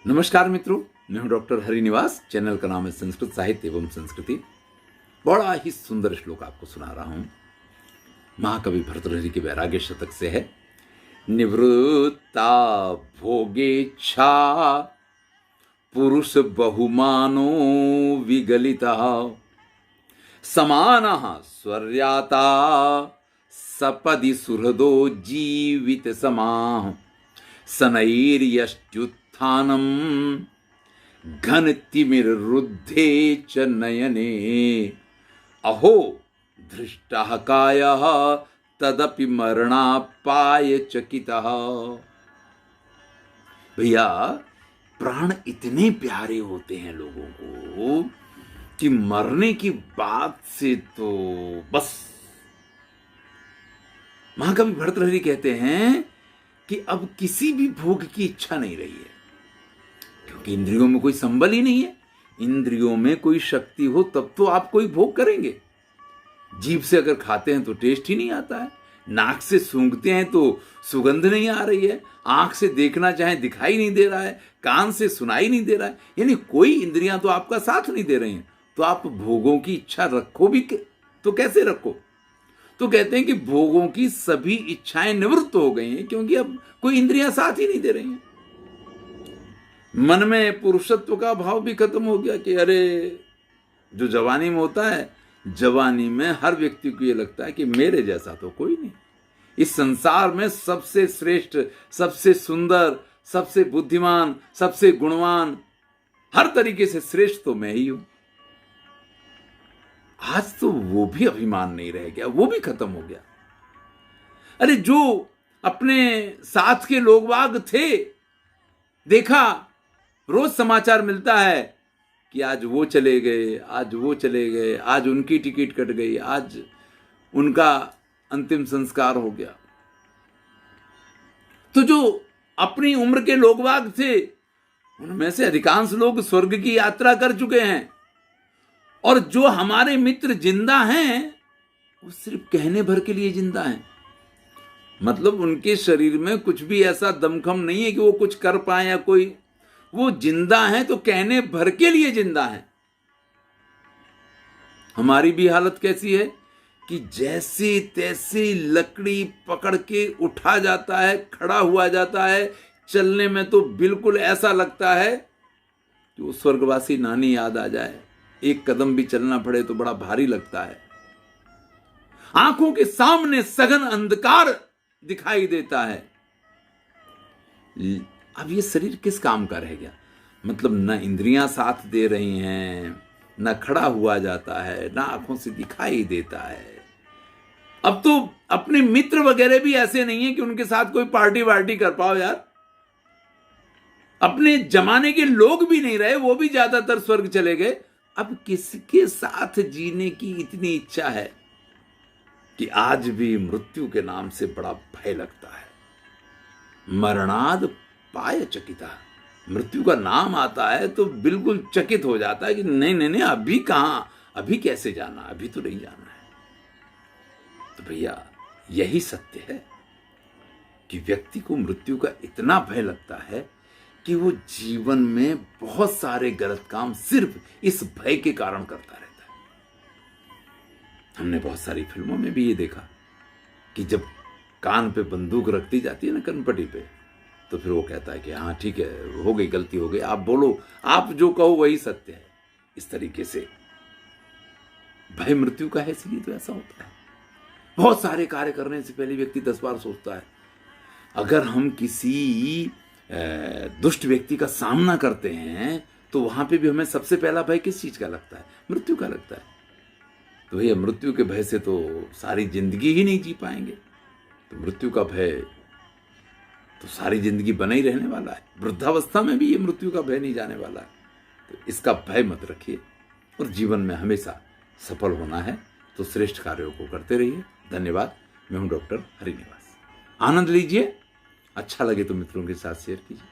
नमस्कार मित्रों, मैं हूं डॉक्टर हरिनिवास। चैनल का नाम है संस्कृत साहित्य एवं संस्कृति। बड़ा ही सुंदर श्लोक आपको सुना रहा हूं। महाकवि भर्तृहरि के वैराग्य शतक से है। निवृत्ता भोगेच्छा पुरुष बहुमानो विगलिता समानः स्वर्याता सपदि सुहृदो जीवित समाः शनैर्यष्ट्युत्थानं घनतिमिरुद्धे च नयने अहो धृष्टः कायः तदपि मरणापाय चकितः। भैया, प्राण इतने प्यारे होते हैं लोगों को कि मरने की बात से तो बस। महाकवि भर्तृहरि कहते हैं कि अब किसी भी भोग की इच्छा नहीं रही है, क्योंकि इंद्रियों में कोई संबल ही नहीं है। इंद्रियों में कोई शक्ति हो तब तो आप कोई भोग करेंगे। जीभ से अगर खाते हैं तो टेस्ट ही नहीं आता है, नाक से सूंघते हैं तो सुगंध नहीं आ रही है, आंख से देखना चाहे दिखाई नहीं दे रहा है, कान से सुनाई नहीं दे रहा है, यानी कोई इंद्रियां तो आपका साथ नहीं दे रही हैं। तो आप भोगों की इच्छा रखो भी तो कैसे रखो? तो कहते हैं कि भोगों की सभी इच्छाएं निवृत्त हो गई हैं, क्योंकि अब कोई इंद्रियां साथ ही नहीं दे रही हैं। मन में पुरुषत्व का भाव भी खत्म हो गया कि अरे, जो जवानी में होता है, जवानी में हर व्यक्ति को ये लगता है कि मेरे जैसा तो कोई नहीं। इस संसार में सबसे श्रेष्ठ, सबसे सुंदर, सबसे बुद्धिमान, सबसे गुणवान, हर तरीके से श्रेष्ठ तो मैं ही हूं। आज तो वो भी अभिमान नहीं रह गया, वो भी खत्म हो गया। अरे, जो अपने साथ के लोग बाग थे, देखा रोज समाचार मिलता है कि आज वो चले गए, आज वो चले गए, आज उनकी टिकट कट गई, आज उनका अंतिम संस्कार हो गया। तो जो अपनी उम्र के लोग बाग थे, उनमें से अधिकांश लोग स्वर्ग की यात्रा कर चुके हैं, और जो हमारे मित्र जिंदा हैं वो सिर्फ कहने भर के लिए जिंदा हैं। मतलब उनके शरीर में कुछ भी ऐसा दमखम नहीं है कि वो कुछ कर पाए या कोई, वो जिंदा हैं तो कहने भर के लिए जिंदा हैं। हमारी भी हालत कैसी है कि जैसे तैसे लकड़ी पकड़ के उठा जाता है, खड़ा हुआ जाता है, चलने में तो बिल्कुल ऐसा लगता है कि वो स्वर्गवासी नानी याद आ जाए। एक कदम भी चलना पड़े तो बड़ा भारी लगता है। आंखों के सामने सघन अंधकार दिखाई देता है। अब ये शरीर किस काम का रह गया? मतलब न इंद्रियां साथ दे रही हैं, न खड़ा हुआ जाता है, न आंखों से दिखाई देता है। अब तो अपने मित्र वगैरह भी ऐसे नहीं है कि उनके साथ कोई पार्टी वार्टी कर पाओ यार। अपने जमाने के लोग भी नहीं रहे, वो भी ज्यादातर स्वर्ग चले गए। अब किसके साथ जीने की इतनी इच्छा है कि आज भी मृत्यु के नाम से बड़ा भय लगता है। मरणाद पाय चकिता। मृत्यु का नाम आता है तो बिल्कुल चकित हो जाता है कि नहीं नहीं नहीं, अभी कहां, अभी कैसे जाना, अभी तो नहीं जाना है। तो भैया, यही सत्य है कि व्यक्ति को मृत्यु का इतना भय लगता है कि वो जीवन में बहुत सारे गलत काम सिर्फ इस भय के कारण करता रहता है। हमने बहुत सारी फिल्मों में भी ये देखा कि जब कान पे बंदूक रख दी जाती है ना, कनपटी पे, तो फिर वो कहता है कि हाँ ठीक है, हो गई, गलती हो गई, आप बोलो, आप जो कहो वही सत्य है। इस तरीके से भय मृत्यु का है, इसलिए तो ऐसा होता है। बहुत सारे कार्य करने से पहले व्यक्ति 10 बार सोचता है। अगर हम किसी दुष्ट व्यक्ति का सामना करते हैं तो वहां पे भी हमें सबसे पहला भय किस चीज का लगता है? मृत्यु का लगता है। तो भैया, मृत्यु के भय से तो सारी जिंदगी ही नहीं जी पाएंगे। तो मृत्यु का भय तो सारी जिंदगी बना ही रहने वाला है। वृद्धावस्था में भी ये मृत्यु का भय नहीं जाने वाला है। तो इसका भय मत रखिए, और जीवन में हमेशा सफल होना है तो श्रेष्ठ कार्यों को करते रहिए। धन्यवाद। मैं हूं डॉक्टर हरिनिवास। आनंद लीजिए। अच्छा लगे तो मित्रों के साथ शेयर कीजिए।